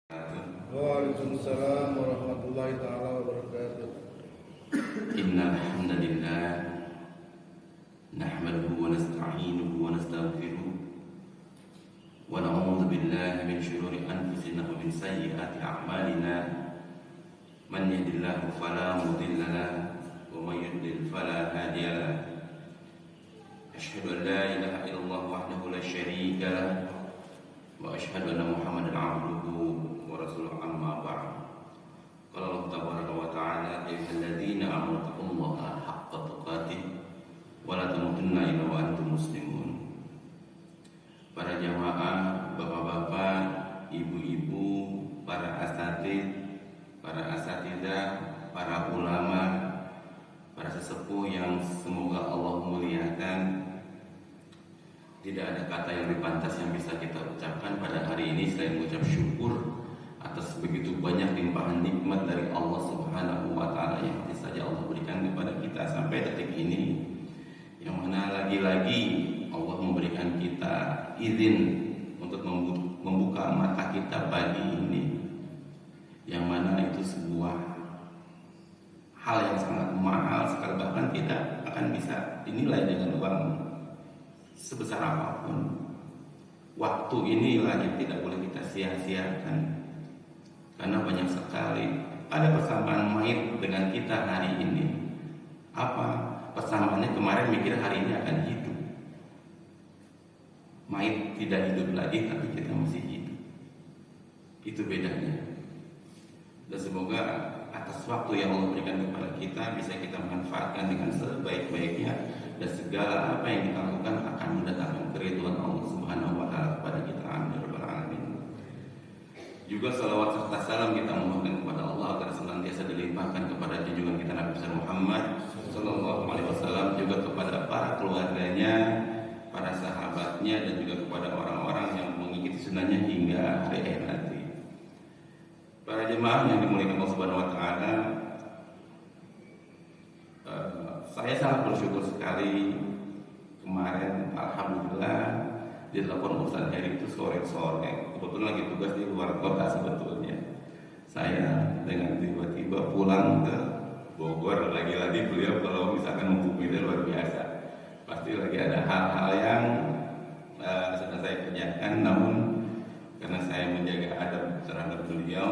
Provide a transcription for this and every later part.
Waalaikumsalam warahmatullahi taala wabarakatuh. Innal hamdalillah nahmaduhu wa nasta'inuhu wa nastaghfiruh wa na'udzu billahi min shururi anfusina wa min sayyiati a'malina. Man yahdihillahu fala mudilla lahu wa man yudlil fala hadiya lahu. Asyhadu an la ilaha illallah wahdahu la syarika lahu wa asyhadu anna Muhammadan 'abduhu wa rasuluhu, amma ba'd. Qala Allah tabaraka wa ta'ala, ya ayyuhalladzina amanu taqullaha haqqa tuqatih wa la tamutunna illa wa antum muslimun. Para jamaah, bapak-bapak, ibu-ibu, para asatidz, para asatidzah, para ulama, para sesepuh yang semoga Allah muliakan. Tidak ada kata yang lebih pantas yang bisa kita ucapkan pada hari ini selain mengucap syukur atas begitu banyak limpahan nikmat dari Allah Subhanahu wa taala yang saja Allah berikan kepada kita sampai detik ini. Yang mana lagi-lagi Allah memberikan kita izin untuk membuka mata kita pagi ini. Yang mana itu sebuah hal yang sangat mahal sekali, bahkan tidak akan bisa dinilai dengan uang sebesar apapun. Waktu inilah yang tidak boleh kita sia-siakan, karena banyak sekali ada persamaan mayit dengan kita hari ini. Apa persamaannya? Kemarin mikir hari ini akan hidup, mayit tidak hidup lagi tapi kita masih hidup. Itu bedanya. Dan semoga atas waktu yang Allah berikan kepada kita bisa kita manfaatkan dengan sebaik-baiknya, dan segala apa yang kita lakukan akan mendatangkan keridhaan Allah Subhanahu wa taala kepada kita. Amin ya rabbal alamin. Juga salawat serta salam kita mohonkan kepada Allah agar senantiasa dilimpahkan kepada junjungan kita Nabi besar Muhammad sallallahu alaihi wasallam, juga kepada para keluarganya, para sahabatnya, dan juga kepada orang-orang yang mengikuti sunnahnya hingga hari akhir nanti. Para jemaah yang dimuliakan Allah Subhanahu wa taala, saya sangat bersyukur sekali kemarin, alhamdulillah, ditelepon Ustaz Heri itu sore-sore. Kebetulan lagi tugas di luar kota sebetulnya. Saya dengan tiba-tiba pulang ke Bogor, lagi-lagi beliau kalau misalkan menghubungi luar biasa. Pasti lagi ada hal-hal yang sedang saya kerjakan, namun karena saya menjaga adab terhadap beliau,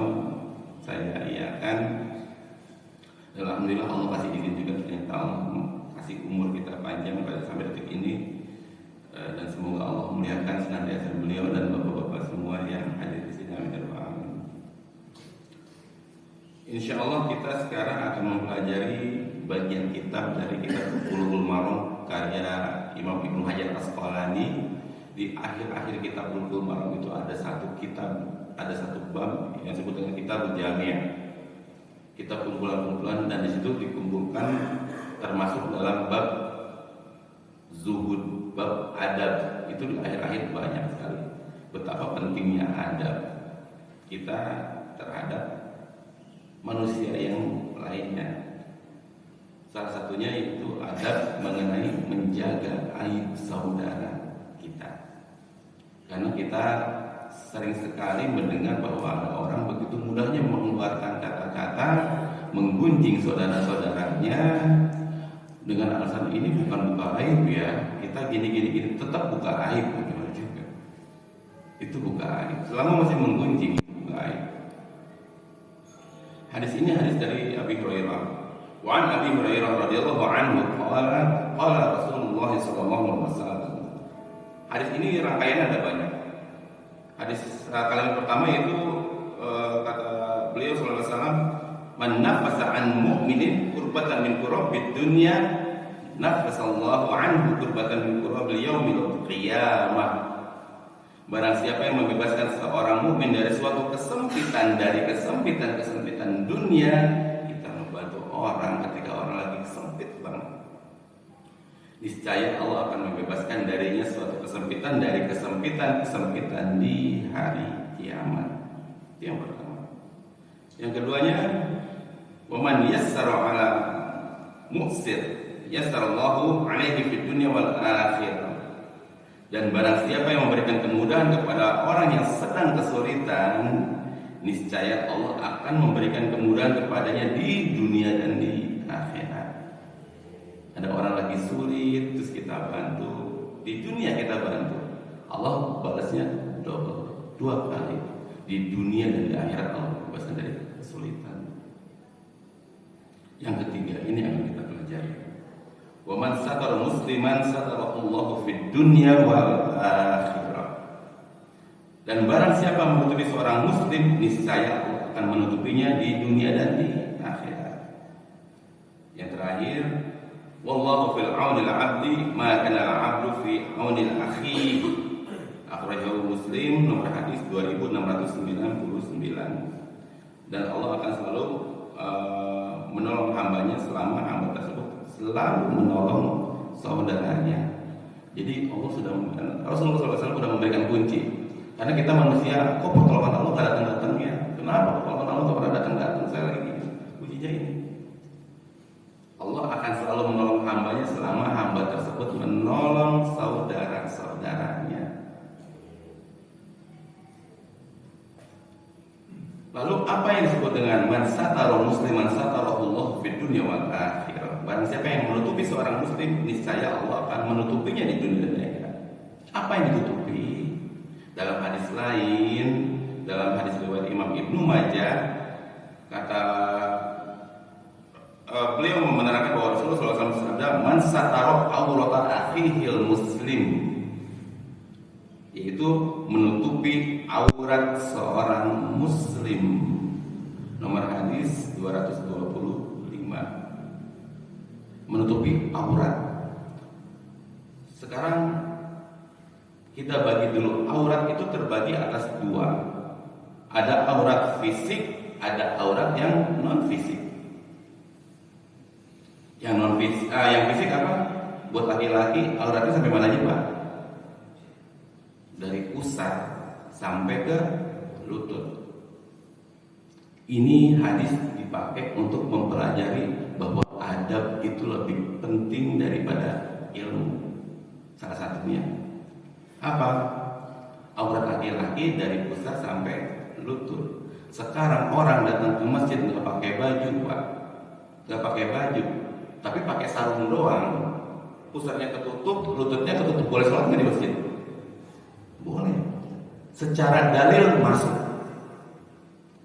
saya iakan. Alhamdulillah Allah kasih izin juga, ternyata Allah kasih umur kita panjang pada sampai detik ini, dan semoga Allah memuliakan senantiasa beliau dan bapak-bapak semua yang hadir di sini. Amin. Insya Allah kita sekarang akan mempelajari bagian kitab dari kitab Bulughul Maram karya Imam Ibnu Hajar Asqalani. Di akhir-akhir kitab Bulughul Maram itu ada satu bab yang disebut dengan kitab Jami'. Kita kumpulan-kumpulan, dan di situ dikumpulkan termasuk dalam bab zuhud, bab adab. Itu di akhir-akhir banyak sekali betapa pentingnya adab kita terhadap manusia yang lainnya. Salah satunya itu adab mengenai menjaga aib saudara kita, karena kita sering sekali mendengar bahwa ada orang begitu mudahnya mengeluarkan kata-kata menggunjing saudara-saudaranya dengan alasan ini bukan buka aib ya, kita gini, tetap buka aib. Bagaimana juga itu buka aib selama masih menggunjing, buka aib. Hadis ini hadis dari Abi Hurairah. Wa an Abi Hurairah radhiyallahu anhu qala Rasulullah sallallahu alaihi wasallam. Hadis ini rangkaiannya ada banyak. Hadis kalimat pertama yaitu kata beliau sallallahu alaihi wasallam, man nafasa an mu'minin kurbatan min kurabid dunya nafasallahu anhu kurbatan min kurabil yaumil qiyamah. Barang siapa yang membebaskan seorang mukmin dari suatu kesempitan dunia, kita membantu orang ketika orang lagi sempit banget, niscaya Allah akan membebaskan darinya suatu kesempitan dari kesempitan di hari kiamat. Itu yang pertama. Yang keduanya, waman yassara ala mu'sir yassarallahu alaihi fid dunya wal akhirah. Dan barang siapa yang memberikan kemudahan kepada orang yang sedang kesulitan, niscaya Allah akan memberikan kemudahan kepadanya di dunia dan di akhirat. Ada orang lagi sulit, terus kita bantu. Di dunia kita bantu, Allah balasnya double, 2 kali. Di dunia dan di akhirat Allah bebaskan dari kesulitan. Yang ketiga, ini yang kita pelajari. Wa man satara musliman satarallahu fid dunya wal akhirah. Dan barang siapa menutupi seorang muslim, niscaya Allah akan menutupinya di dunia dan di akhirat. Yang terakhir, wallahu fil auni al-'abdi ma kana al-'abdu fi auni al-akhi. Akhrajahu Muslim, nomor hadis 2699. Dan Allah akan selalu menolong hambanya selama hamba tersebut selalu menolong saudaranya. Jadi Rasulullah SAW sudah memberikan kunci. Karena kita manusia, kok pertolongan Allah tidak datang-datangnya? Kenapa pertolongan Allah tidak pernah datang-datang? Saya lagi kuncinya ini. Allah akan selalu menolong hambanya selama hamba tersebut menolong saudara-saudaranya. Lalu apa yang disebut dengan man satara musliman satarahullahu fid dunya wal akhirah? Barang siapa yang menutupi seorang muslim, niscaya Allah akan menutupinya di dunia dan akhirat. Apa yang ditutupi? Dalam hadis lain, dalam hadis riwayat Imam Ibnu Majah, kata beliau menerangkan bahwa Rasulullah SAW bersabda, man satara aurata akhihil muslim, yaitu menutupi aurat seorang muslim. Nomor hadis 225. Menutupi aurat. Sekarang kita bagi dulu, aurat itu terbagi atas 2. Ada aurat fisik, ada aurat yang non fisik. Yang non fisik, yang fisik apa? Buat laki-laki auratnya sampai mana aja, Pak? Dari pusat sampai ke lutut. Ini hadis dipakai untuk mempelajari bahwa adab itu lebih penting daripada ilmu. Salah satunya apa? Aurat laki-laki dari pusat sampai lutut. Sekarang orang datang ke masjid nggak pakai baju, Pak, nggak pakai baju, tapi pakai sarung doang. Pusatnya ketutup, lututnya ketutup. Boleh sholat nggak di masjid? Boleh. Secara dalil masuk.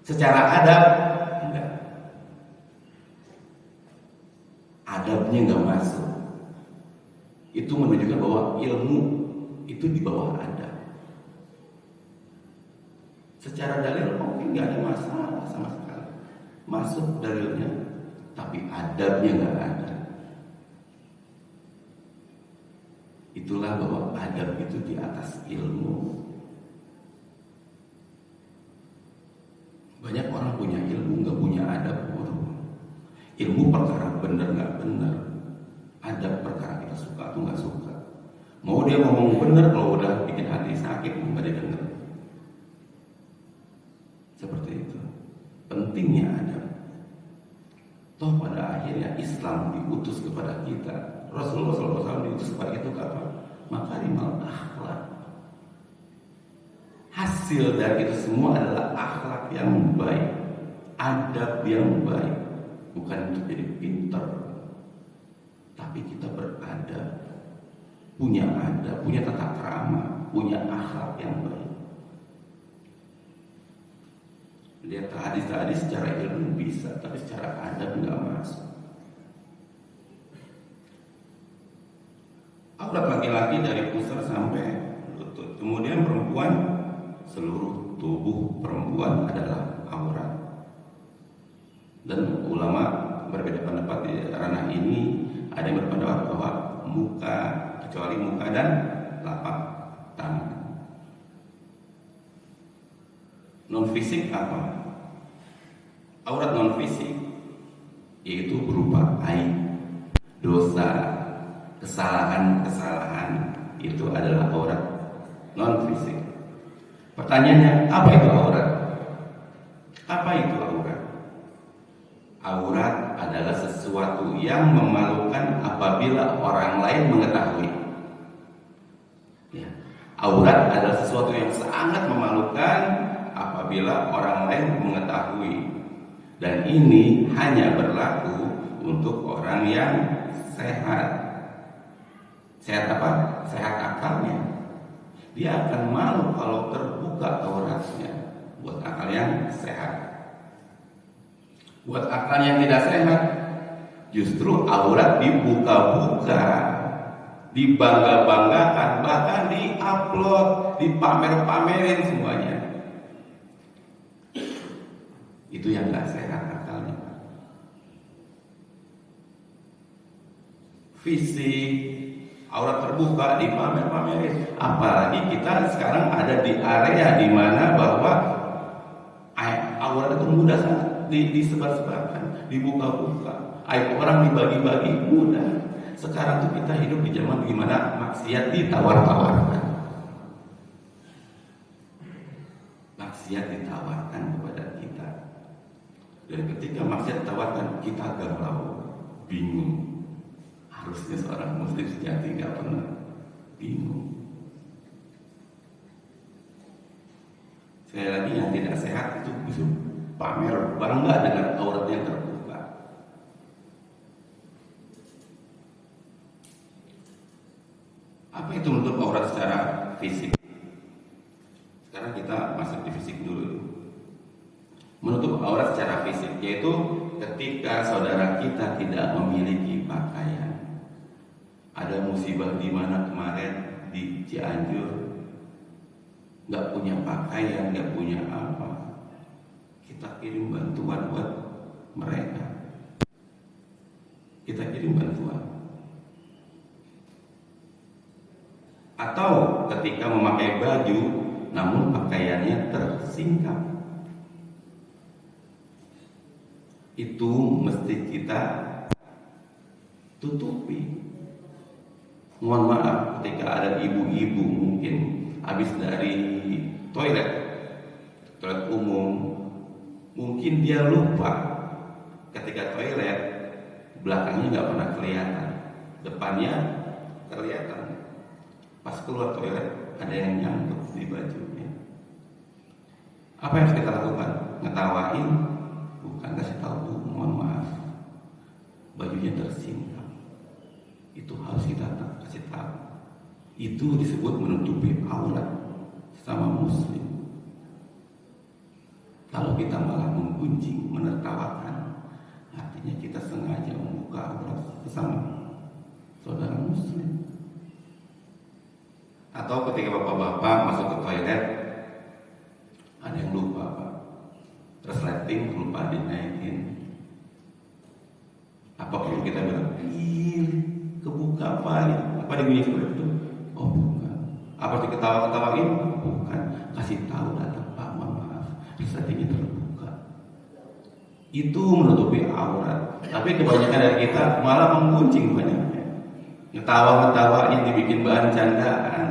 Secara adab enggak. Adabnya enggak masuk. Itu menunjukkan bahwa ilmu itu di bawah adab. Secara dalil mungkin enggak ada masalah sama sekali. Masuk dalilnya, tapi adabnya enggak ada. Itulah bahwa adab itu di atas ilmu. Banyak orang punya ilmu, nggak punya adab. Ilmu perkara benar nggak benar, adab perkara kita suka atau nggak suka. Mau dia ngomong benar, kalau udah bikin hati sakit nggak didengar. Seperti itu. Pentingnya adab. Toh pada akhirnya Islam diutus kepada kita. Rasulullah SAW diutus kepada kita apa? Makarimal akhlak. Hasil dari itu semua adalah akhlak yang baik, adab yang baik. Bukan untuk jadi pintar, tapi kita beradab, punya adab, punya tata krama, punya akhlak yang baik. Lihat hadis-hadis secara ilmu bisa, tapi secara adab nggak masuk. Aurat laki-laki dari pusar sampai lutut. Kemudian perempuan, seluruh tubuh perempuan adalah aurat. Dan ulama berbeda pendapat di ranah ini. Ada yang berpendapat bahwa muka, kecuali muka dan telapak tangan. Non fisik apa? Aurat non fisik yaitu berupa aib, dosa, kesalahan itu adalah aurat non fisik. Pertanyaannya, apa itu aurat? Apa itu aurat? Aurat adalah sesuatu yang memalukan apabila orang lain mengetahui. Ya. Aurat adalah sesuatu yang sangat memalukan apabila apabila orang lain mengetahui. Dan ini hanya berlaku untuk orang yang sehat. Sehat apa? Sehat akalnya. Dia akan malu kalau terbuka auratnya. Buat akal yang sehat. Buat akal yang tidak sehat, justru aurat dibuka-buka, dibangga-banggakan, bahkan diupload, dipamer-pamerin semuanya. Itu yang gak sehat akalnya. Fisik, aurat terbuka, dipamer-pamerin. Apalagi kita sekarang ada di area di mana bahwa aurat itu mudah sangat disebar-sebarkan, dibuka-buka. Aib orang dibagi-bagi mudah. Sekarang tuh kita hidup di zaman gimana maksiat ditawar-tawarkan. Maksiat ditawarkan kepada kita. Dan ketika maksiat ditawarkan, kita galau, bingung. Harusnya seorang muslim sejati gak pernah bingung. Sekali lagi, yang tidak sehat itu bisa pamer bangga dengan aurat yang terbuka. Apa itu menutup aurat secara fisik? Sekarang kita masuk di fisik dulu. Menutup aurat secara fisik yaitu ketika saudara kita tidak memiliki pakaian. Ada musibah di mana kemarin di Cianjur, nggak punya pakaian, nggak punya apa, kita kirim bantuan buat mereka. Kita kirim bantuan. Atau ketika memakai baju, namun pakaiannya tersingkap, itu mesti kita tutupi. Mohon maaf ketika ada ibu-ibu mungkin habis dari toilet umum, mungkin dia lupa ketika toilet belakangnya nggak pernah kelihatan, depannya kelihatan. Pas keluar toilet ada yang nyangkut di bajunya. Apa yang harus kita lakukan? Ngetawain? Bukan, kasih tahu tuh, mohon maaf, bajunya tersingkap. Itu harus kita kasih tahu. Itu disebut menutupi aurat sama muslim. Kalau kita malah menggunjing, menertawakan, artinya kita sengaja membuka aurat bersama saudara muslim. Atau ketika bapak-bapak masuk ke toilet, ada yang lupa Pak, resleting lupa dinaikin. Apa perlu kita bilang, kebuka Pak, apa dibunyi seperti itu? Oh bukan. Apa diketawa-ketawain? Bukan. Kasih tahu datang Pak, mohon maaf, resletingnya terbuka. Itu menutupi aurat. Tapi kebanyakan dari kita malah menggunjing banyaknya. Ngetawa-ngetawain, dibikin bahan candaan.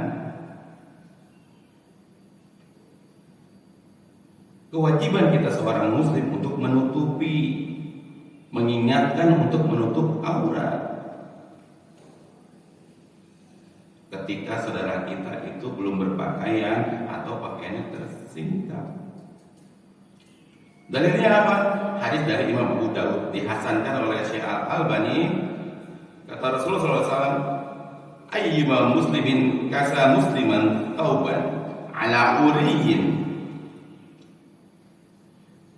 Kewajiban kita seorang muslim untuk menutupi, mengingatkan untuk menutup aurat. Ketika saudara kita itu belum berpakaian atau pakaiannya tersingkap. Dalilnya apa? Hadis dari Imam Abu Dawud dihasankan oleh Syekh Al-Albani. Kata Rasulullah SAW, ayyuma muslimin kasa musliman tauban ala uriyin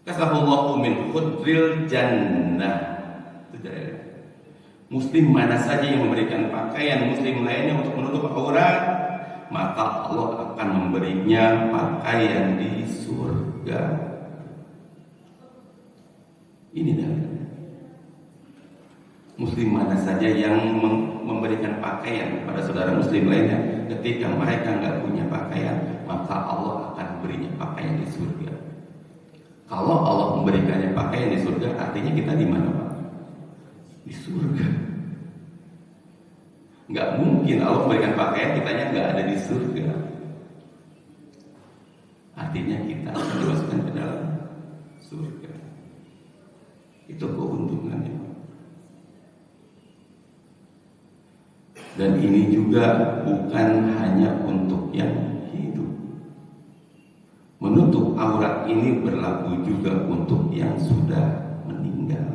kasahullahu min khudril jannah. Itu dalilnya. Muslim mana saja yang memberikan pakaian muslim lainnya untuk menutup aurat, maka Allah akan memberinya pakaian di surga. Ini dalilnya. Muslim mana saja yang memberikan pakaian kepada saudara muslim lainnya, ketika mereka nggak punya pakaian, maka Allah akan berinya pakaian di surga. Kalau Allah memberikannya pakaian di surga, artinya kita di mana Pak? Di surga. Nggak mungkin Allah memberikan pakaian, kitanya nggak ada di surga. Artinya kita akan dimasukkan ke dalam surga. Itu keuntungannya. Dan ini juga bukan hanya untuk yang hidup. Menutup aurat Sholat ini berlaku juga untuk yang sudah meninggal.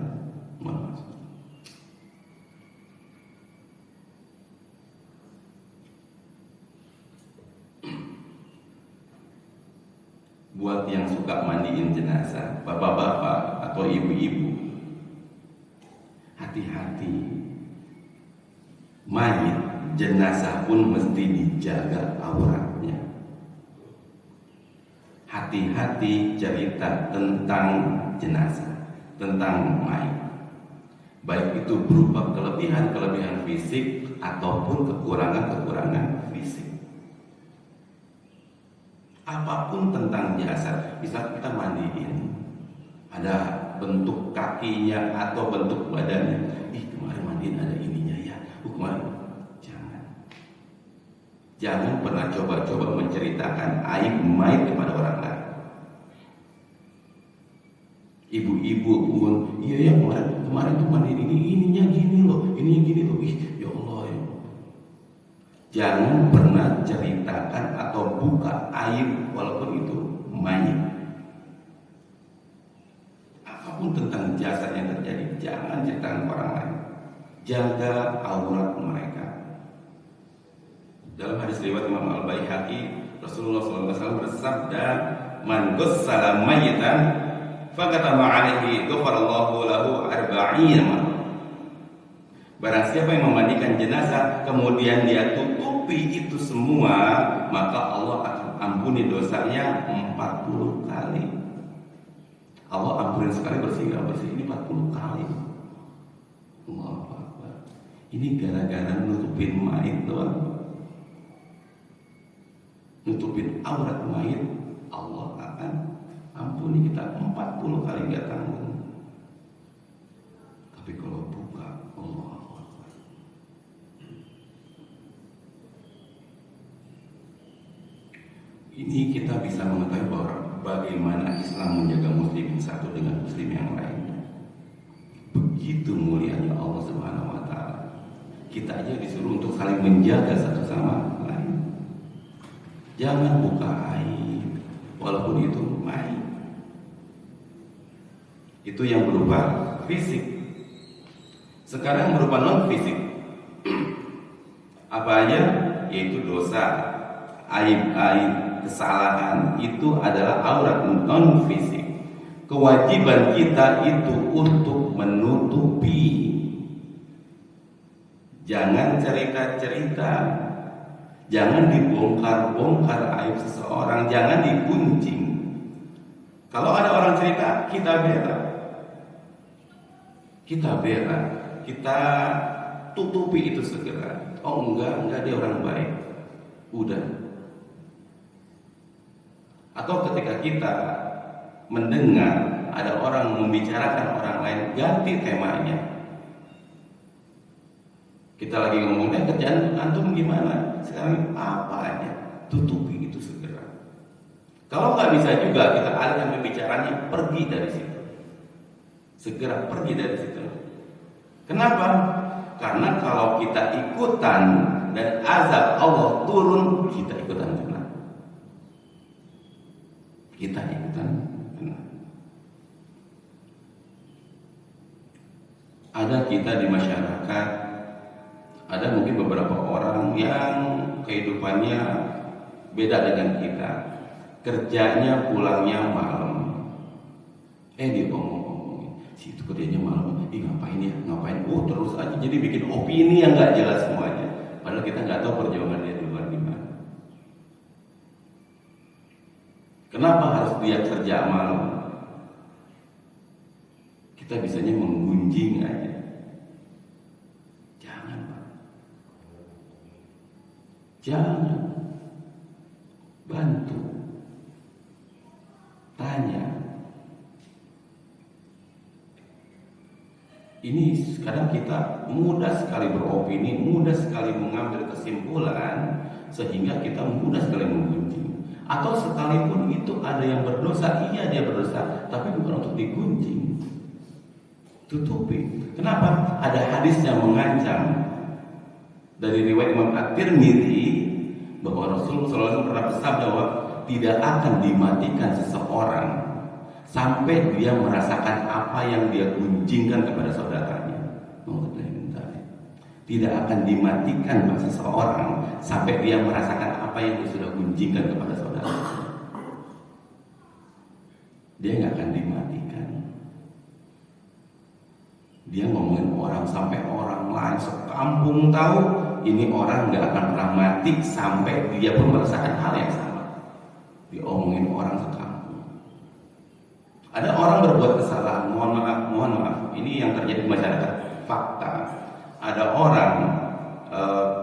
Buat yang suka mandiin jenazah, bapak-bapak atau ibu-ibu, hati-hati. Mayit jenazah pun mesti dijaga auratnya. Hati-hati cerita tentang jenazah, tentang mayit, baik itu berupa kelebihan-kelebihan fisik ataupun kekurangan-kekurangan fisik. Apapun tentang jasad, bisa kita mandiin, ada bentuk kakinya atau bentuk badannya, kemarin mandiin ada ininya ya, kemarin. Jangan pernah coba-coba menceritakan aib mayit kepada orang lain. Ibu-ibu pun, iya ya kemarin tuh mandiin ininya gini loh, ininya gini loh, ya Allah ya. Jangan pernah ceritakan atau buka aib walaupun itu mayit. Apapun tentang jasad yang terjadi, jangan ceritakan orang lain. Jaga aurat mereka. Dalam hadis riwayat Imam Al-Baihaqi, Rasulullah SAW bersabda, "Man ghassala mayyitan fakatama 'alaihi ghafarallahu lahu 40 marrah." Barang siapa yang memandikan jenazah kemudian dia tutupi itu semua, maka Allah akan ampuni dosanya 40 kali. Allah ampunin sekali bersih ini 40 kali. Allahu Akbar. Ini gara-gara nutupin mayit doang. Nutupin aurat mayit, Allah akan ampuni kita 40 kali gak tanggung. Tapi kalau buka, Allah Akbar. Ini kita bisa mengetahui bahwa bagaimana Islam menjaga muslim satu dengan muslim yang lainnya. Begitu mulianya Allah Subhanahu wa taala. Kita aja disuruh untuk saling menjaga satu sama lain. Jangan buka aib walaupun itu mayit. Itu yang berupa fisik. Sekarang berupa non fisik. Apa aja? Yaitu dosa, aib-aib, kesalahan, itu adalah aurat non fisik. Kewajiban kita itu untuk menutupi. Jangan cerita-cerita, jangan dibongkar-bongkar aib seseorang, jangan digunjing. Kalau ada orang cerita, kita bela, kita tutupi itu segera. Oh enggak dia orang baik. Udah. Atau ketika kita mendengar ada orang membicarakan orang lain, ganti temanya. Kita lagi ngomongin kerjaan antum gimana? Sekarang apa aja? Tutupi itu segera. Kalau nggak bisa juga, kita alihkan pembicaranya, pergi dari situ. Segera pergi dari situ. Kenapa? Karena kalau kita ikutan dan azab Allah turun, kita ikutan kena. Kita ikutan kena. Ada kita di masyarakat, ada mungkin beberapa orang yang kehidupannya beda dengan kita. Kerjanya pulangnya malam. Dia ngomong-ngomongin, si itu kerjanya malam. Ngapain ya? Ngapain? Terus aja jadi bikin opini yang nggak jelas semuanya. Padahal kita nggak tahu perjuangan dia di luar gimana. Kenapa harus dia kerja malam? Kita bisanya menggunjing aja. Jangan, Pak. Jangan. Bantu. Tanya. Ini sekarang kita mudah sekali beropini, mudah sekali mengambil kesimpulan, sehingga kita mudah sekali menggunjing. Atau sekalipun itu ada yang berdosa, iya dia berdosa, tapi bukan untuk digunjing. Tutupi. Kenapa? Ada hadis yang mengancam dari riwayat Imam At-Tirmidzi bahwa Rasulullah SAW pernah bersabda bahwa tidak akan dimatikan seseorang sampai dia merasakan apa yang dia gunjingkan kepada saudaranya. Tidak akan dimatikan seseorang sampai dia merasakan apa yang dia sudah gunjingkan kepada saudaranya. Dia nggak akan dimatikan. Dia ngomongin orang sampai orang lain sekampung tahu, ini orang nggak akan pernah mati sampai dia pun merasakan hal yang sama. Diomongin orang sekampung. Ada orang berbuat kesalahan, mohon maaf. Ini yang terjadi di masyarakat, fakta. Ada orang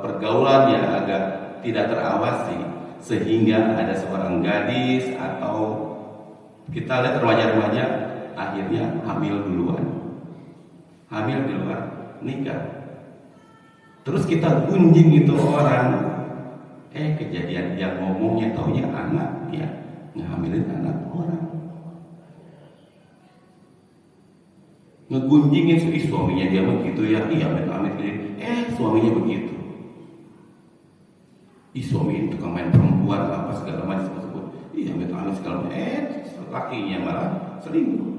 pergaulannya agak tidak terawasi, sehingga ada seorang gadis atau kita lihat remaja-remaja akhirnya hamil duluan, nikah. Terus kita gunjing itu orang, kejadian yang ngomongnya taunya anak, ya ngehamilin anak orang, ngegunjingin suaminya dia begitu ya, iya amit-amit gini, suaminya begitu, suami itu tukang main perempuan apa segala macam tersebut, iya amit-amit segala macam, lakinya malah selingkuh.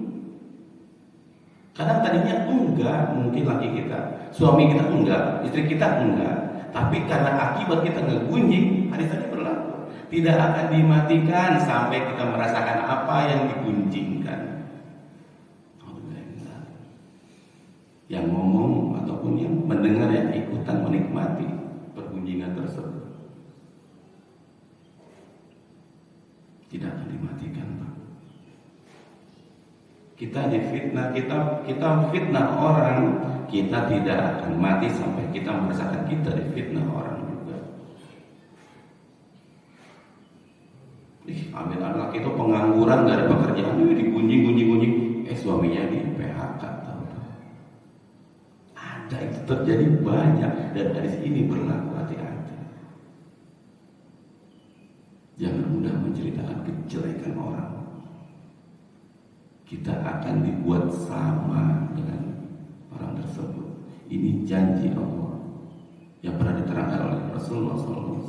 Kadang tadinya enggak, mungkin laki kita, suami kita enggak, istri kita enggak, tapi karena akibat kita ngegunjing, hadis-hadis berlaku, tidak akan dimatikan sampai kita merasakan apa yang digunjingkan. Yang ngomong ataupun yang mendengar yang ikutan menikmati pergunjingan tersebut tidak akan dimatikan, Pak. Kita difitnah, kita fitnah orang, kita tidak akan mati sampai kita merasakan kita difitnah orang juga. Ambil anak itu pengangguran, gak ada pekerjaan, digunjing, suaminya di PHK. Ada, itu terjadi banyak, dan hadis ini berlaku, hati-hati. Jangan mudah menceritakan kejelekan orang. Kita akan dibuat sama dengan orang tersebut. Ini janji Allah yang pernah diterangkan oleh Rasulullah SAW.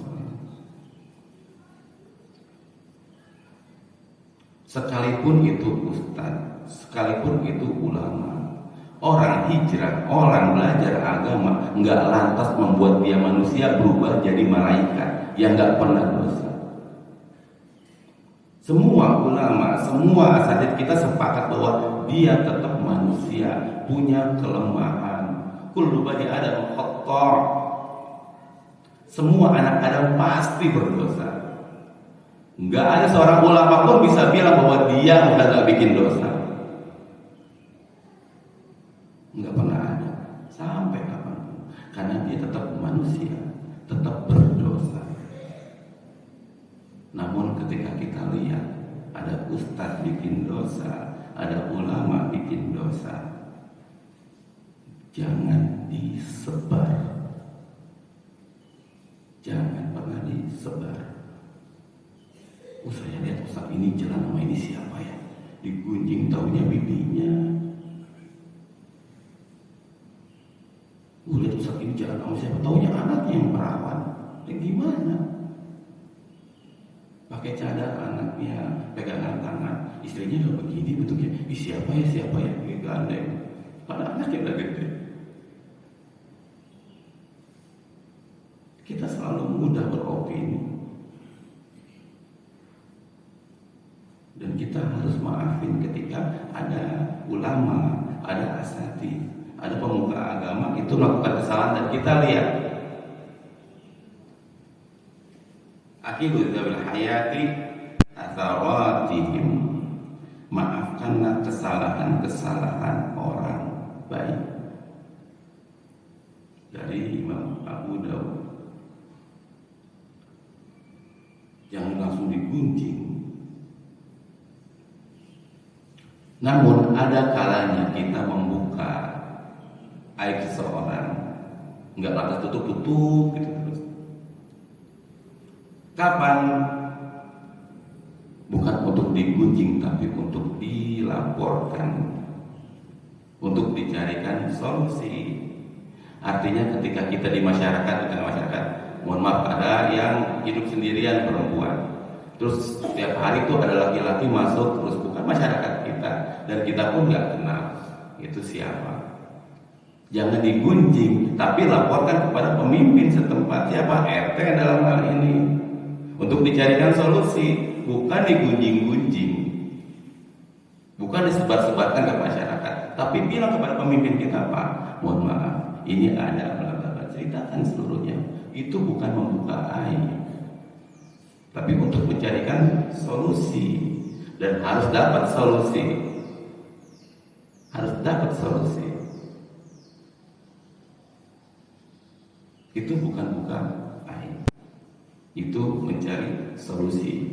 Sekalipun itu ustaz, sekalipun itu ulama, orang hijrah, orang belajar agama, nggak lantas membuat dia manusia berubah jadi malaikat yang nggak pernah dosa. Semua ulama, semua asatidz kita sepakat bahwa dia tetap manusia, punya kelemahan. Kullu bani Adam khata'. Semua anak Adam pasti berdosa. Enggak ada seorang ulama pun bisa bilang bahwa dia udah gak bikin dosa. Enggak pernah ada, sampai kapanpun. Karena dia tetap manusia, tetap berdosa. Namun ketika kita lihat ada ustadz bikin dosa, ada ulama bikin dosa, jangan disebar. Jangan pernah disebar. Saya lihat ustadz ini jalan sama ini siapa ya? Digunjing taunya bibinya. Lihat ustadz ini jalan sama siapa? Taunya anaknya yang perawan. Gimana? Pakai cadar anaknya, pegangan tangan, istrinya udah begini bentuknya, siapa ya, gandeng, pada anaknya udah gede. Kita selalu mudah beropini, dan kita harus maafin ketika ada ulama, ada asatidz, ada pemuka agama itu melakukan kesalahan dan kita lihat. Akhiru dzawil hayati atharatihim, maafkanlah kesalahan-kesalahan orang baik. Dari Imam Abu Dawud. Jangan langsung digunjing. Namun ada kalanya kita membuka aib seseorang, nggak lantas tutup gitu terus. Kapan? Bukan untuk digunjing, tapi untuk dilaporkan, untuk dicarikan solusi. Artinya ketika kita di masyarakat, mohon maaf, ada yang hidup sendirian perempuan, Terus setiap hari itu ada laki-laki masuk, terus bukan masyarakat kita, dan kita pun nggak kenal itu siapa. Jangan digunjing, tapi laporkan kepada pemimpin setempat, siapa RT dalam hal ini, untuk dicarikan solusi, bukan digunjing-gunjing, bukan disebar-sebarkan ke masyarakat, tapi bilang kepada pemimpin kita, Pak, mohon maaf, ini ada bla-bla-bla, ceritakan seluruhnya. Itu bukan membuka aib, tapi untuk mencarikan solusi, dan harus dapat solusi, harus dapat solusi. Itu bukan buka aib, itu mencari solusi.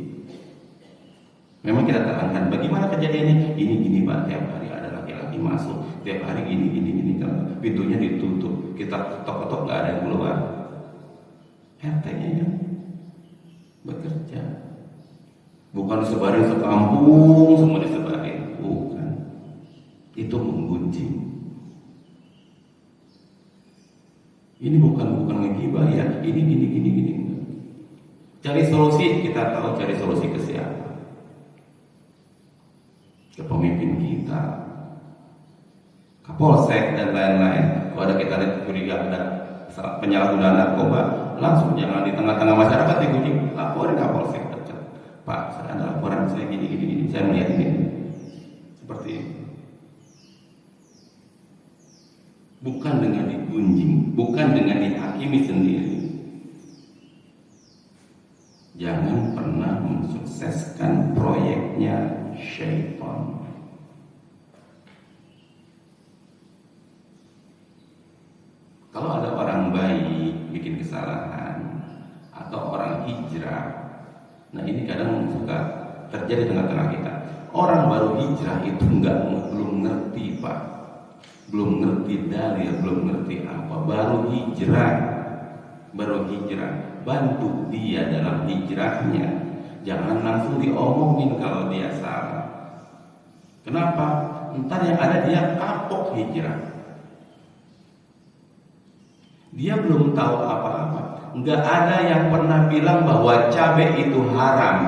Memang kita terangkan bagaimana kejadiannya. Ini gini Pak, tiap hari ada laki-laki masuk, tiap hari gini, kalau pintunya ditutup, kita ketok-ketok nggak ada yang keluar. RT-nya yang bekerja, bukan disebarin sekampung, semua disebarin, bukan. Itu menggunjing. Ini bukan ngegibah ya, ini gini. Cari solusi, kita tahu cari solusi ke siapa? Ke pemimpin kita, Kapolsek dan lain-lain. Kalau ada kita lihat curiga ada penyalahgunaan narkoba, langsung jangan di tengah-tengah masyarakat digunjing, laporin Kapolsek. Pak, saya ada laporan, saya gini, saya melihat ini. Seperti itu. Bukan dengan digunjing, bukan dengan dihakimi sendiri. Jangan pernah mensukseskan proyeknya syaitan. Kalau ada orang baik bikin kesalahan atau orang hijrah, nah ini kadang suka terjadi tengah-tengah kita. Orang baru hijrah itu belum ngerti Pak, belum ngerti dalil, belum ngerti apa, baru hijrah, bantu dia dalam hijrahnya. Jangan langsung diomongin kalau dia salah. Kenapa? Ntar yang ada dia kapok hijrah. Dia belum tahu apa-apa. Nggak ada yang pernah bilang bahwa cabai itu haram,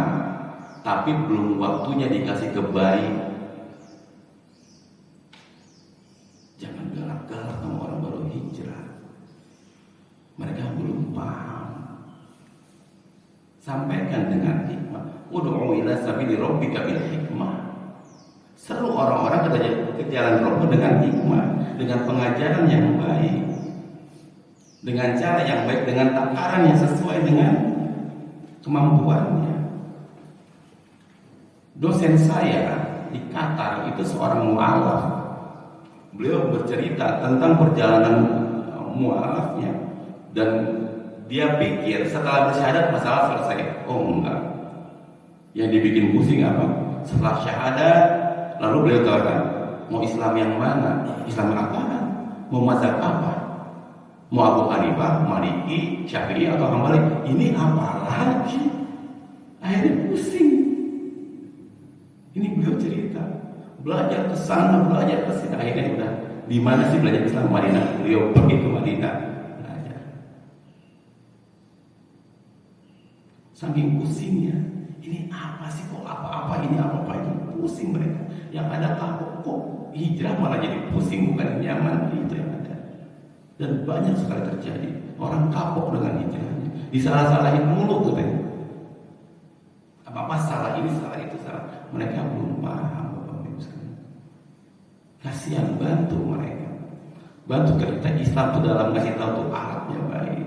tapi belum waktunya dikasih kebaik. Jangan galak-galak sama orang baru hijrah. Mereka belum paham. Sampaikan dengan hikmah. Ud'u ila sabili rabbika bil hikmah. Seru orang-orang ke jalan Rabb dengan hikmah, dengan pengajaran yang baik, dengan cara yang baik, dengan takaran yang sesuai dengan kemampuannya. Dosen saya di Qatar itu seorang mu'alaf. Beliau bercerita tentang perjalanan mu'alafnya, dan dia pikir setelah bersyahadat masalah selesai. Oh enggak. Yang dibikin pusing apa? Setelah syahadat, lalu beliau katakan, mau Islam yang mana? Islam yang apaan? Mau mazhab apa? Mau Abu Hanifah, Maliki, Syafi'i atau Hambali? Ini apa lagi? Akhirnya pusing. Ini beliau cerita, belajar ke sana, belajar ke sini. Akhirnya udah, di mana sih belajar Islam? Madinah. Beliau pergi ke Madinah. Saking pusingnya, ini apa sih kok apa-apa ini apa-apa ini, pusing mereka. Yang ada kok hijrah malah jadi pusing, bukan nyaman, itu yang ada. Dan banyak sekali terjadi orang kapok dengan hijrahnya, disalah-salahin mulu katanya. Apa-apa salah ini salah itu salah. Mereka belum paham Bapak Ibu sekalian. Kasihan, bantu mereka. Bantu kita Islam itu dalam ngasih tahu tuh alatnya baik.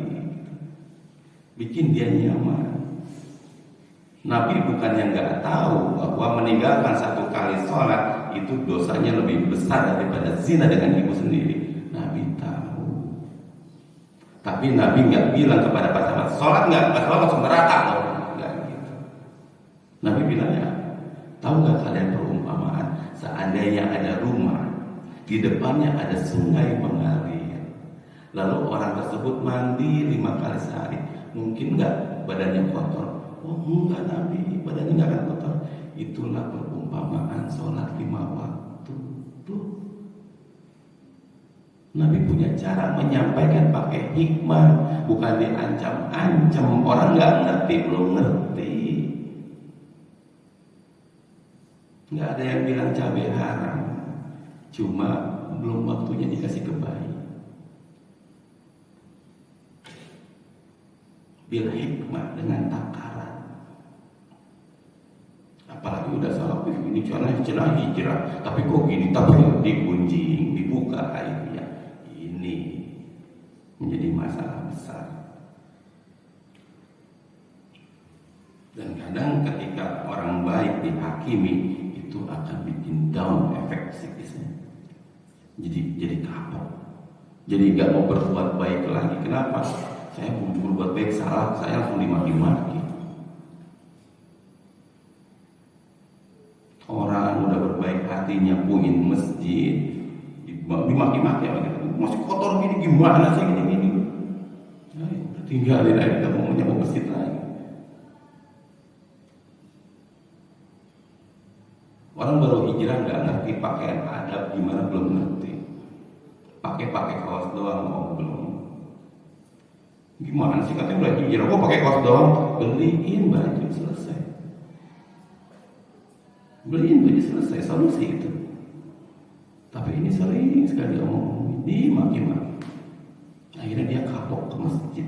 Bikin dia nyaman. Nabi bukan yang nggak tahu bahwa meninggalkan satu kali sholat itu dosanya lebih besar daripada zina dengan ibu sendiri. Nabi tahu, tapi Nabi nggak bilang kepada para sahabat, sholat nggak sholat langsung neraka loh, nggak gitu. Nabi bilangnya, tahu nggak kalian perumpamaan? Seandainya ada rumah, di depannya ada sungai mengalir, lalu orang tersebut mandi 5 kali sehari, mungkin nggak badannya kotor? Oh enggak Nabi, badannya enggak akan kotor. Itulah perumpamaan sholat 5 waktu. Tuh. Nabi punya cara menyampaikan pakai hikmah, bukan diancam-ancam. Orang enggak ngerti, belum ngerti. Nggak ada yang bilang cabai haram, cuma belum waktunya dikasih ke bayi. Bil hikmah, dengan takaran. Apalagi udah salah ini celah hijrah, tapi kok gini, tapi digunjing, dibuka aibnya. Ini menjadi masalah besar. Dan kadang ketika orang baik dihakimi, itu akan bikin down efek psikisnya. Jadi kapok. Jadi gak mau berbuat baik lagi. Kenapa? Saya mau berbuat baik salah, saya langsung dimaki-maki. Orang udah berbaik hatinya puin masjid, dimaki-maki masih kotor gini, gimana sih gini-gini. Nah, tinggalin aja, kita mau nyawa masjid lagi. Orang baru hijrah nggak ngerti pakaian adab gimana, belum ngerti. Pakai kaos doang, mau belum. Gimana sih katanya udah hijrah, kok pakai kaos doang? Beliin baju, selesai. Beliin baju, selesai, solusi itu. Tapi ini sering sekali omong, dimaki-maki. Akhirnya dia kapok ke masjid.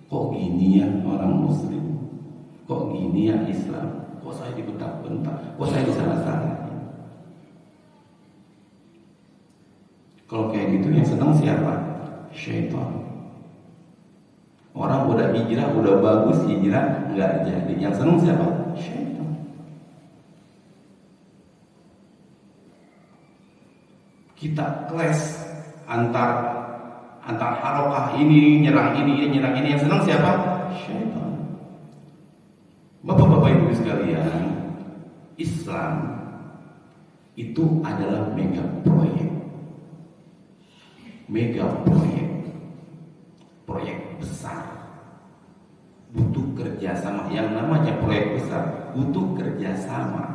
Kok gini ya orang muslim? Kok gini ya Islam? Kok saya dibentak-bentak? Kok saya disalah-salahin? Kalau kayak gitu yang senang siapa? Syaitan. Orang udah hijrah, udah bagus hijrah, nggak jadi. Yang senang siapa? Syaitan. Kita clash antar harokah ini nyerang ini nyerang ini. Yang senang siapa? Syaitan. Bapak-bapak ibu sekalian, Islam itu adalah mega proyek, proyek besar, butuh kerjasama. Yang namanya proyek besar butuh kerjasama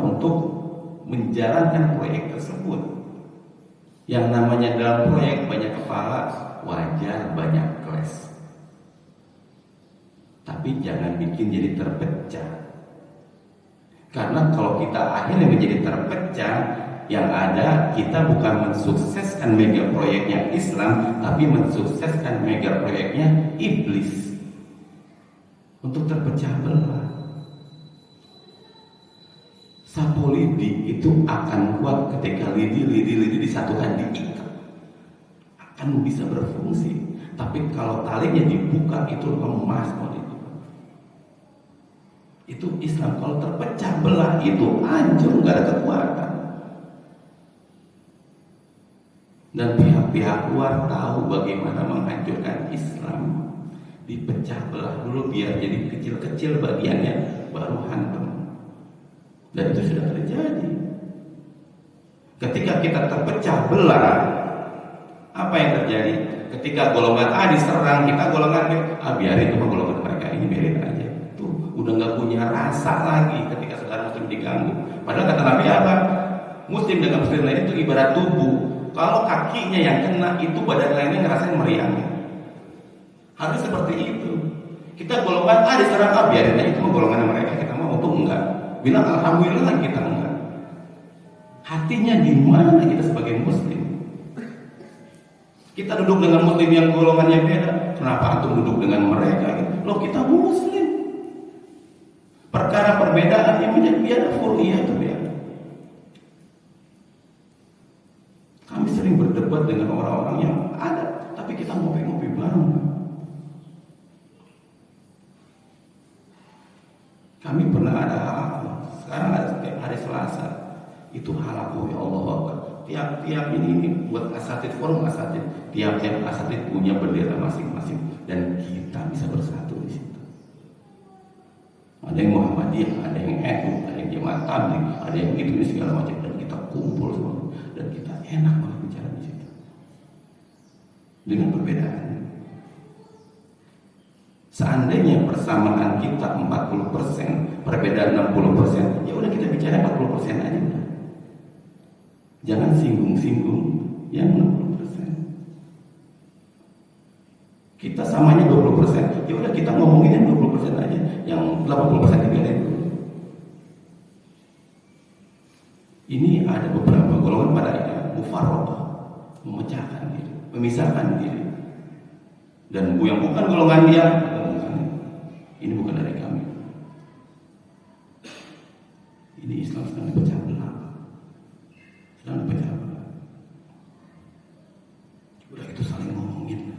untuk menjalankan proyek tersebut. Yang namanya dalam proyek banyak kepala, wajar banyak kelas. Tapi jangan bikin jadi terpecah. Karena kalau kita akhirnya menjadi terpecah, yang ada kita bukan mensukseskan mega proyeknya Islam, tapi mensukseskan mega proyeknya iblis. Untuk terpecah belah. Sapu lidi itu akan kuat ketika lidi disatukan, diikat, akan bisa berfungsi. Tapi kalau talinya dibuka itu lemas. Itu Islam. Kalau terpecah belah itu hancur, nggak ada kekuatan. Dan pihak-pihak luar tahu bagaimana menghancurkan Islam. Dipecah belah dulu biar jadi kecil-kecil bagiannya, baru hantam. Dan itu sudah terjadi. Ketika kita terpecah belah, apa yang terjadi? Ketika golongan A diserang, kita golongan B, biarin itu golongan mereka ini, biarin aja. Tuh, udah nggak punya rasa lagi ketika saudara muslim diganggu. Padahal kata Nabi apa? Muslim dengan muslim lain itu ibarat tubuh. Kalau kakinya yang kena, itu badan lainnya ngerasain meriangnya. Harus seperti itu. Kita golongan A diserang, biarin aja, itu golongan mereka, kita mau tuh enggak. Bilang alhamdulillah, kita enggak. Hatinya di mana kita sebagai muslim? Kita duduk dengan muslim yang golongannya beda. Kenapa antum duduk dengan mereka? Loh, kita muslim. Perkara perbedaan yang menjadi biar furia itu biar. Kami sering berdebat dengan orang-orang yang ada, tapi kita ngopi-ngopi bareng. Kami pernah ada halaqah. Sekarang ada setiap hari Selasa. Itu halaqah, ya Allah. Tiap-tiap ini buat asatid, forum asatid. Tiap-tiap asatid punya bendera masing-masing, dan kita bisa bersatu di situ. Ada yang Muhammadiyah, ada yang NU, ada yang Jemaah Tabligh, ada yang itu segala macam, dan kita kumpul semua, dan kita enak banget bicara di situ. Dengan perbedaan. Seandainya persamaan kita 40%, perbedaan 60%, ya udah kita bicara 40% aja. Jangan singgung-singgung yang 60%. Kita samanya 20%, ya udah kita ngomongin yang 20% aja, yang 80% dibiarin dulu. Ini ada beberapa golongan pada mufarraqah, memecahkan diri, memisahkan diri. Dan yang bukan golongan dia, bukan. Ini bukan dari kami. Ini Islam sedang dipecah belah. Sedang dipecah belah. Udah itu saling ngomongin.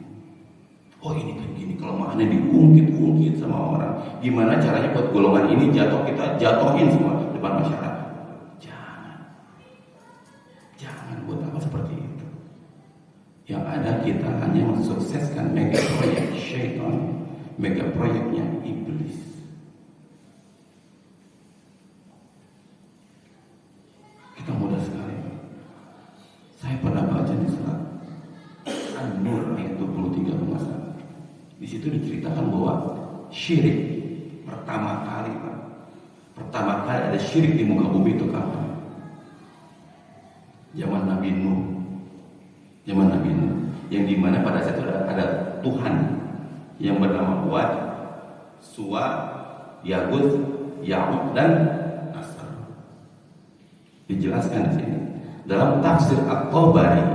Oh ini kan gini, kelemahannya diungkit-ungkit sama orang. Gimana caranya buat golongan ini jatuh, kita jatuhin semua depan masyarakat. Jangan buat apa seperti itu. Yang ada kita hanya mensukseskan mega proyek syaitan, mega proyeknya iblis. Kita mudah sekali. Saya pernah baca di surat An-Nur ayat 23 kalau nggak salah. Di situ diceritakan bahwa syirik pertama kali ada syirik di muka bumi itu kapan? Zaman Nabi Nuh. Yang dimana pada saat itu ada Tuhan yang bernama Wad, Suwa, Yaguth, Ya'uq dan Nasr. Dijelaskan di sini. Dalam tafsir At-Tabari,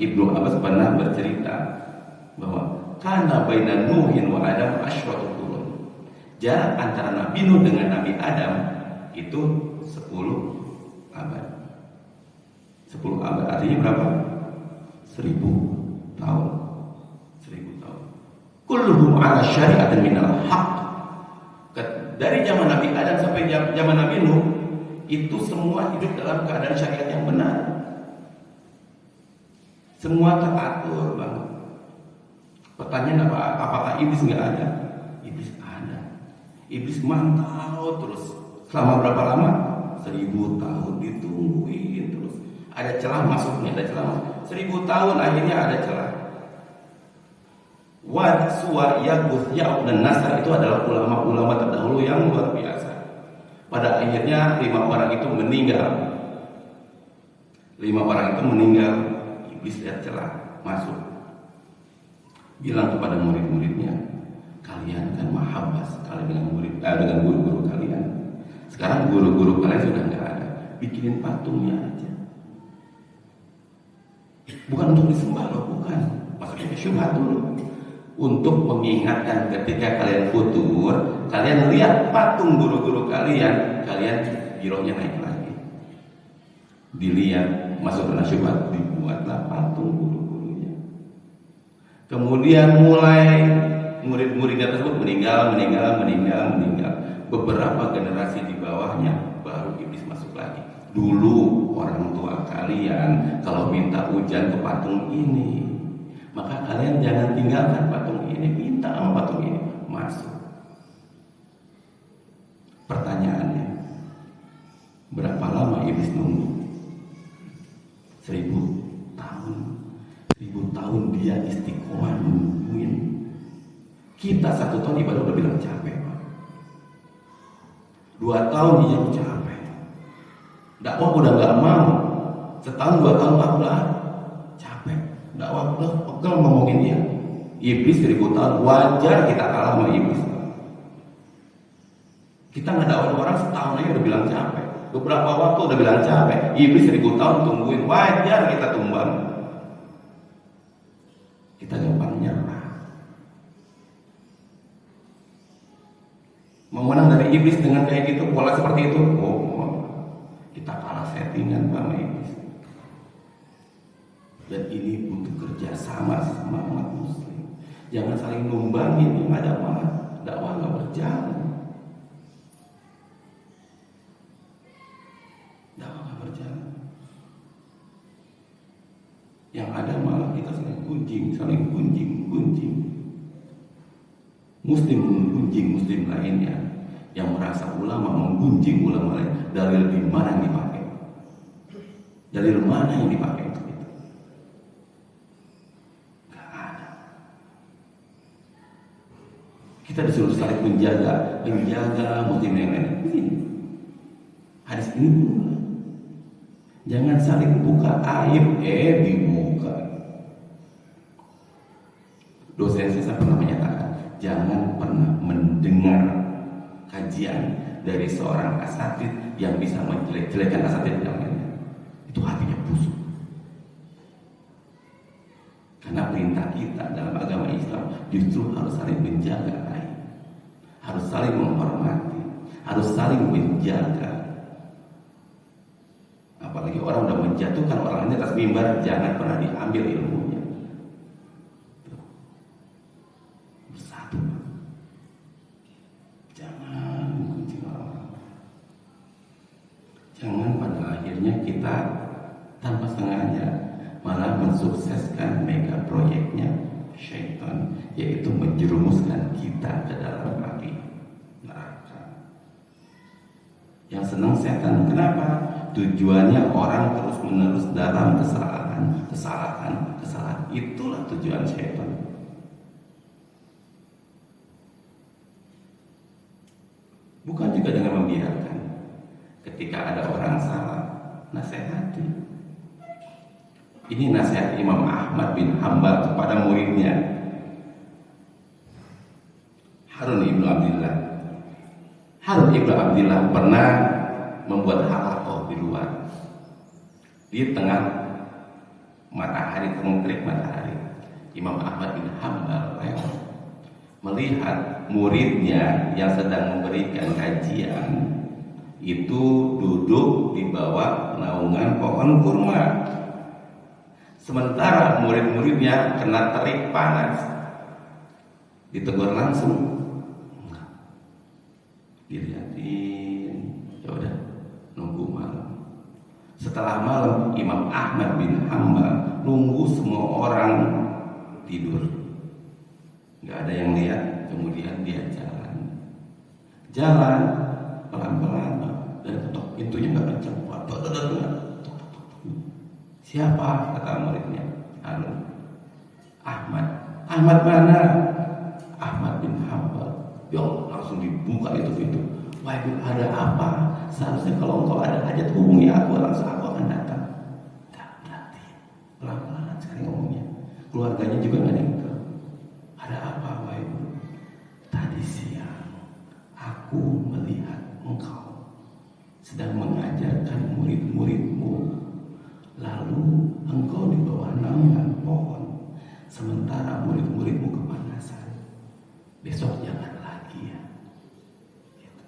Ibnu Abbas pernah bercerita bahwa kana baina Nuhin wa Adam asyratu qurun. Jarak antara Nabi Nuh dengan Nabi Adam itu 10 abad. 10 abad artinya berapa? 1000 tahun. 1000 tahun. Kulluhum ala syari'atin minal haqq. Dari zaman Nabi Adam sampai zaman Nabi Nuh itu semua hidup dalam keadaan syariat yang benar. Semua teratur banget. Pertanyaan apakah iblis nggak ada? Iblis ada. Iblis mantau terus. Selama berapa lama? 1000 tahun ditungguin terus. Ada celah masuknya, ada celah masuk. 1000 tahun akhirnya ada celah. Wad, Suwa, Yaguth, Ya'uq dan Nasr itu adalah ulama-ulama terdahulu yang luar biasa. Pada akhirnya 5 orang itu meninggal. 5 orang itu meninggal. Iblis lihat celah masuk. Bilang kepada murid-muridnya, kalian kan mahabbah sekali dengan guru-guru kalian. Sekarang guru-guru kalian sudah nggak ada, bikinin patungnya aja. Bukan untuk disembah loh, bukan. Maksudnya syubhat dulu. Untuk mengingatkan ketika kalian futur, kalian lihat patung guru-guru kalian girohnya naik lagi. Dilihat masuk kena syubhat, dibuatlah patung guru-gurunya. Kemudian mulai murid-muridnya tersebut meninggal. Beberapa generasi di bawahnya baru iblis masuk lagi. Dulu orang tua kalian kalau minta hujan ke patung ini, maka kalian jangan tinggalkan patung ini, minta sama patung ini masuk. Pertanyaannya, berapa lama iblis nunggu? 1000 tahun. 1000 tahun dia istiqomah nungguin. Kita 1 tahun ibadah udah bilang capek, Pak. 2 tahun dia capek. Dakwah udah nggak mau. Setahun 2 tahun aku udah capek. Dakwah udah pegel ngomongin dia. Iblis 1000 tahun, wajar kita kalah sama iblis. Kita ngedakwain orang setahun aja udah bilang capek. Beberapa waktu udah bilang capek. Iblis 1000 tahun tungguin, wajar kita tumbang. Kita gampang nyerah. Mau menang dari iblis dengan kayak gitu, pola seperti itu, kita kalah settingan sama iblis. Dan ini butuh kerjasama sama umat muslim. Jangan saling numbangin, yang ada malah dakwah nggak berjalan. Dakwah nggak berjalan. Yang ada malah kita saling gunjing. Muslim menggunjing muslim lainnya, yang merasa ulama menggunjing ulama lain. Dalil di mana yang dipakai? Dalil mana yang dipakai untuk itu? Gak ada. Kita disuruh saling menjaga muslim yang lain. Ini hadis ini pula. Jangan saling buka aib, dibuka. Dosen saya pernah menyatakan, jangan pernah mendengar kajian dari seorang asatid yang bisa menjelek-jelekan asatid yang lainnya. Itu hatinya busuk. Karena perintah kita dalam agama Islam justru harus saling menjaga baik, harus saling menghormati, harus saling menjaga. Apalagi orang udah menjatuhkan orang lain atas mimbar, jangan pernah diambil ilmunya. Bersatu, jangan kucing orang. Jangan pada akhirnya kita tanpa sengaja malah mensukseskan mega proyeknya syaitan, yaitu menjerumuskan kita ke dalam api neraka. Yang senang setan, kenapa? Tujuannya orang terus menerus dalam kesalahan. Itulah tujuan syaitan. Bukan juga dengan membiarkan. Ketika ada orang salah, nasihati. Ini nasihat Imam Ahmad bin Hanbal kepada muridnya Harun ibnu Abdillah. Harun ibnu Abdillah pernah membuat halaqah di luar, di tengah matahari, terik matahari. Imam Ahmad bin Hanbal lewat, melihat muridnya yang sedang memberikan kajian itu duduk di bawah naungan pohon kurma, sementara murid-muridnya kena terik panas. Ditegur langsung, dilihatin, ya udah nunggu malam. Setelah malam, Imam Ahmad bin Hanbal nunggu semua orang tidur, nggak ada yang lihat. Kemudian dia jalan pelan-pelan dan ketok pintunya nggak kencang. Siapa? Kata muridnya. Harun. Ahmad mana? Ahmad bin Hanbal. Ya langsung dibuka itu pintu. Wahai, ada apa? Seharusnya kalau engkau ada hajat hubungi aku, langsung aku akan datang. Enggak, berarti pelan-pelan sekali ngomongnya. Keluarganya juga nggak ada yang tahu. Ada apa, wahai guru? Tadi siang aku melihat engkau sedang mengajarkan murid-muridmu, lalu engkau di bawah naungan pohon, sementara murid-muridmu kepanasan. Besok jangan lagi ya. Gitu.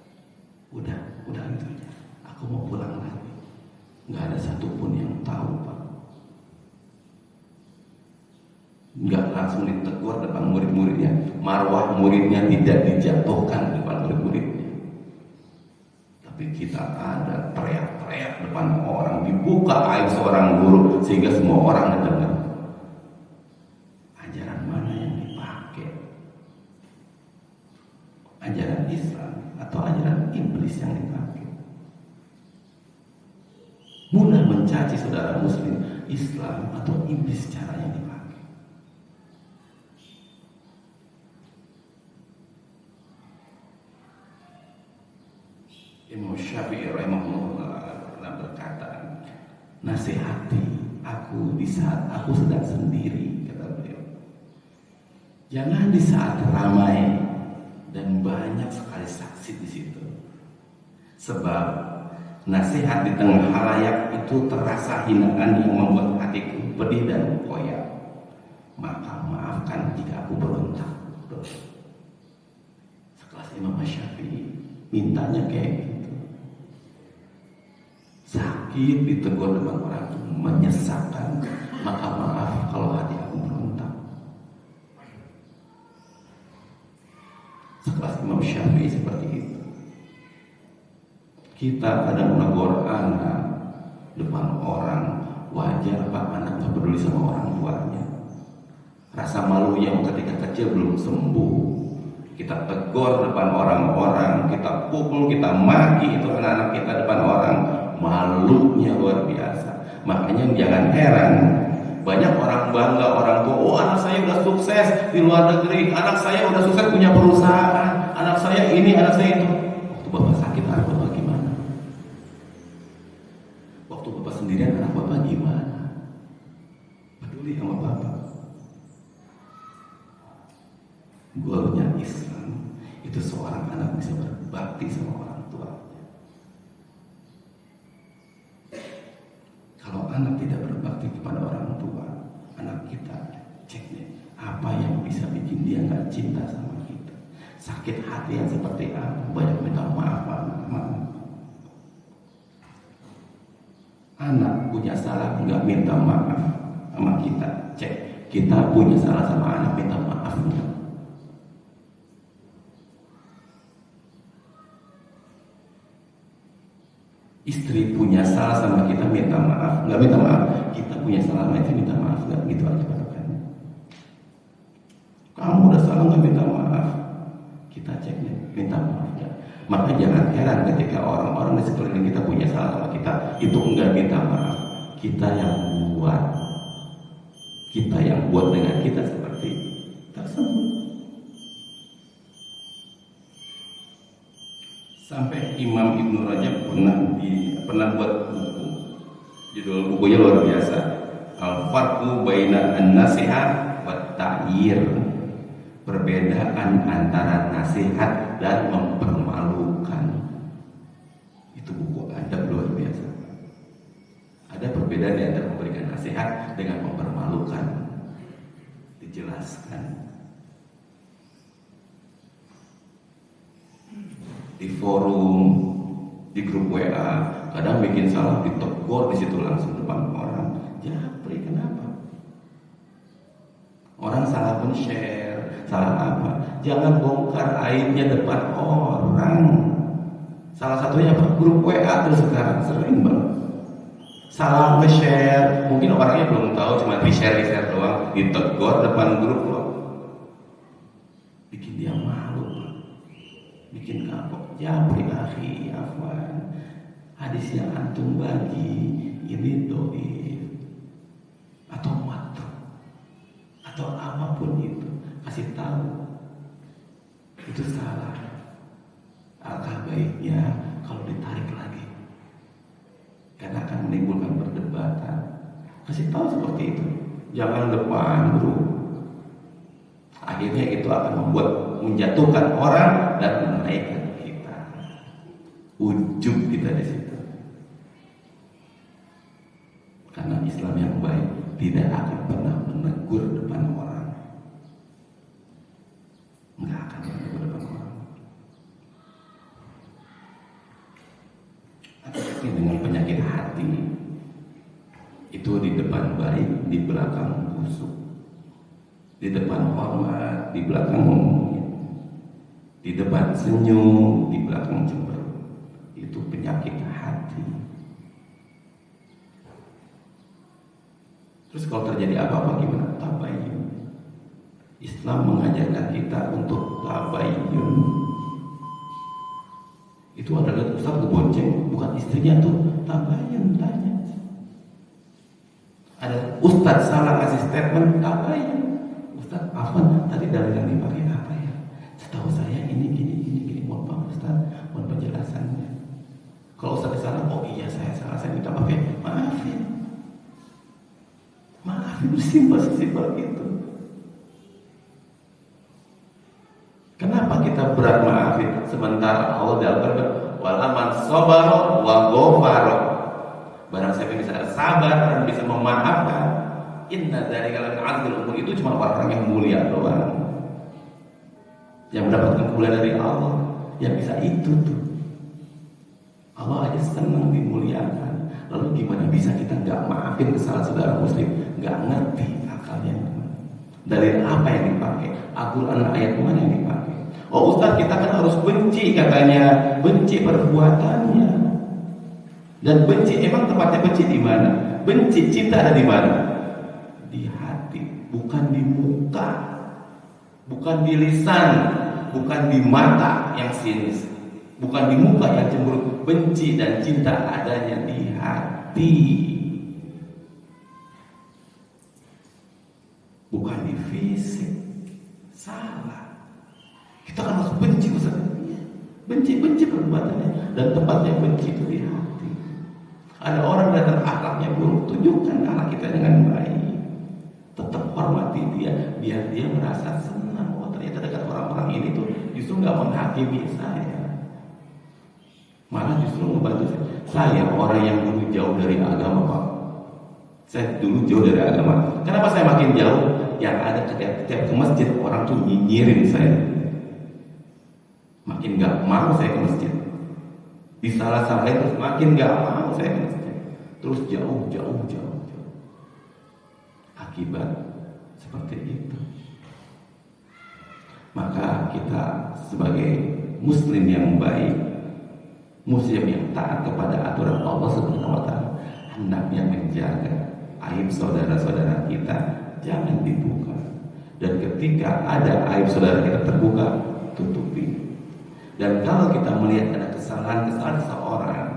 Udah gitu aja. Aku mau pulang lagi. Nggak ada satupun yang tahu, Pak. Nggak langsung ditegur depan murid-muridnya. Marwah muridnya tidak dijatuhkan depan murid-muridnya. Tapi kita ada teriak-teriak depan orang, dibuka aib seorang guru sehingga semua orang mendengar. Ajaran mana yang dipakai? Ajaran Islam atau ajaran iblis yang dipakai? Mudah mencaci saudara muslim, Islam atau iblis cara yang dipakai? Imam Syafi'i rahimahullah pernah berkata, nasihati aku di saat aku sedang sendiri, kata beliau. Jangan di saat ramai dan banyak sekali saksi di situ. Sebab nasihat di tengah halayak itu terasa hinaan yang membuat hatiku pedih dan koyak. Maka maafkan jika aku berontak. Sekelas Imam Syafi'i mintanya kayak gitu. Sakit ditegur depan orang itu menyesakkan, maka maaf kalau hati aku berontak. Sekelas Imam Syafi'i seperti itu. Kita kadang menegur anak depan orang, wajar Pak, anak nggak peduli sama orang tuanya. Rasa malu yang ketika kecil belum sembuh, kita tegur depan orang-orang, kita pukul, kita maki itu anak-anak kita depan orang, malunya luar biasa. Makanya jangan heran banyak orang bangga, orang tua, oh anak saya udah sukses di luar negeri, anak saya udah sukses punya perusahaan, anak saya ini, anak saya itu. Waktu bapak sakit, anak bapak gimana? Waktu bapak sendirian, anak bapak gimana? Peduli sama bapak? Goalnya Islam itu seorang anak bisa berbakti sama orang tua. Kalau anak tidak berbakti kepada orang tua, anak kita cek deh apa yang bisa bikin dia nggak cinta sama kita. Sakit hati yang seperti apa? Banyak minta maaf. Anak punya salah nggak minta maaf sama kita, cek kita punya salah sama anak minta maaf nggak? Istri punya salah sama kita minta maaf, nggak minta maaf. Kita punya salah sama istri minta maaf nggak? Gitu aja patokannya. Kamu udah salah nggak minta maaf? Kita cek deh, minta maaf nggak? Maka jangan heran ketika orang-orang di sekeliling kita punya salah sama kita, itu enggak minta maaf. Kita yang buat dengan kita seperti tersebut. Sampai Imam Ibnu Rajab pernah buat buku, judul bukunya luar biasa, Al-Farqu Baina An-Nasihat wa Ta'yir, perbedaan antara nasihat dan mempermalukan. Itu buku adab luar biasa. Ada perbedaan di antara memberikan nasihat dengan mempermalukan, dijelaskan. Di forum, di grup WA, kadang bikin salah ditegur di situ langsung depan orang. Japri, kenapa? Orang salah men-share, salah apa? Jangan bongkar aibnya depan orang. Salah satunya apa? Grup WA terus sekarang sering banget. Salah nge-share, mungkin orangnya belum tahu, cuma di-share doang, ditegur depan grup loh. Bikin dia malu, bikin kapok. Japri akhi, afwan. Hadis yang antum bagi ini doif atau matu atau apapun itu, kasih tahu itu salah. Alangkah baiknya kalau ditarik lagi, karena akan menimbulkan perdebatan. Kasih tahu seperti itu, jangan depan grup. Akhirnya itu akan menjatuhkan orang dan menaikkan kita. Ujub kita di situ. Karena Islam yang baik tidak akan pernah menegur depan orang. Enggak akan menegur depan orang. Tapi dengan penyakit hati itu di depan baik, di belakang busuk. Di depan hormat, di belakang ngomongin. Di depan senyum, di belakang cemberut. Itu penyakit hati. Terus kalau terjadi apa-apa gimana? Tabayyun. Islam mengajarkan kita untuk tabayyun. Itu adalah Ustaz ngebonceng, bukan istrinya tuh. Tabayyun, tanya. Ada Ustaz salah kasih statement, tabayyun. Ustaz, apa tadi dalil yang dipakai apa ya? Setahu saya ini gini. Mohon maaf Ustaz, mohon penjelasannya. Kalau Ustaz salah, oh iya saya salah, saya minta maaf ya. Maafin bersimpel gitu. Kenapa kita berat maafin sementara Allah dalam Al-Quran walaman sabara wa ghafara. Barang siapa yang bisa sabar dan bisa memaafkan, inna dzalika min azmil umur, itu cuma orang yang mulia doang, yang mendapatkan kemuliaan dari Allah, yang bisa itu tuh. Allah aja senang dimuliakan. Lalu gimana bisa kita nggak maafin kesalahan saudara muslim? Nggak ngerti akalnya. Dalil apa yang dipakai? Al-Quran ayat mana yang dipakai? Oh Ustaz, kita kan harus benci katanya, benci perbuatannya. Dan benci, emang tempatnya benci di mana? Benci, cinta ada di mana? Di hati, bukan di muka, bukan di lisan, bukan di mata yang sinis, bukan di muka yang cemberut. Benci dan cinta adanya di hati, bukan di fisik. Salah. Kita kan harus benci Ustaz. Benci perbuatannya, dan tempatnya benci itu di hati. Ada orang datang akhlaknya buruk, tunjukkan akhlak kita dengan baik. Tetap hormati dia, biar dia merasa senang. Oh ternyata kita dekat orang-orang ini tuh justru nggak menghakimi saya, malah justru membantu saya. Saya orang yang dulu jauh dari agama, Pak. Saya dulu jauh dari agama. Kenapa saya makin jauh? Yang ada tiap ke masjid orang tuh nyinyirin saya. Makin nggak mau saya ke masjid. Disalah-salahin terus makin nggak mau saya ke masjid. Terus jauh. Akibat seperti itu. Maka kita sebagai muslim yang baik, muslim yang taat kepada aturan Allah Subhanahu wa taala, hendaknya menjaga aib saudara-saudara kita jangan dibuka. Dan ketika ada aib saudara kita terbuka, tutupi. Dan kalau kita melihat ada kesalahan-kesalahan seseorang,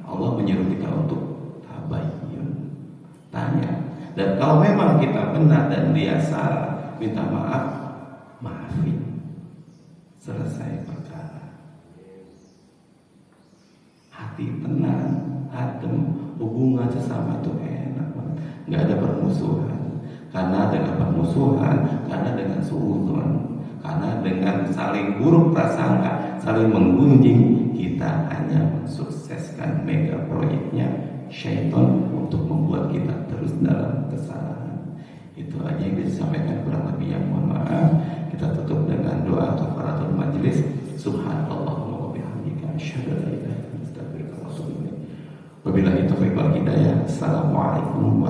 Allah menyuruh kita untuk tabayyun, tanya. Dan kalau memang kita benar dan dia salah, minta maaf, maafin, selesai perkara. Hati tenang, adem, hubungan sesama itu enak banget. Nggak ada permusuhan. Karena dengan permusuhan, karena dengan suudzon, karena dengan saling buruk prasangka, saling menggunjing, kita hanya mensukseskan mega proyeknya syaitan untuk membuat kita terus dalam kesalahan. Itu aja yang bisa disampaikan, kurang lebih yang mohon maaf. Kita tutup dengan doa kafaratul majlis. Subhanallahumma wa bihamdika asyhadu an la ilaha illa anta astaghfiruka wa atubu ilaik. Wabillahi taufiq wal hidayah. Assalamualaikum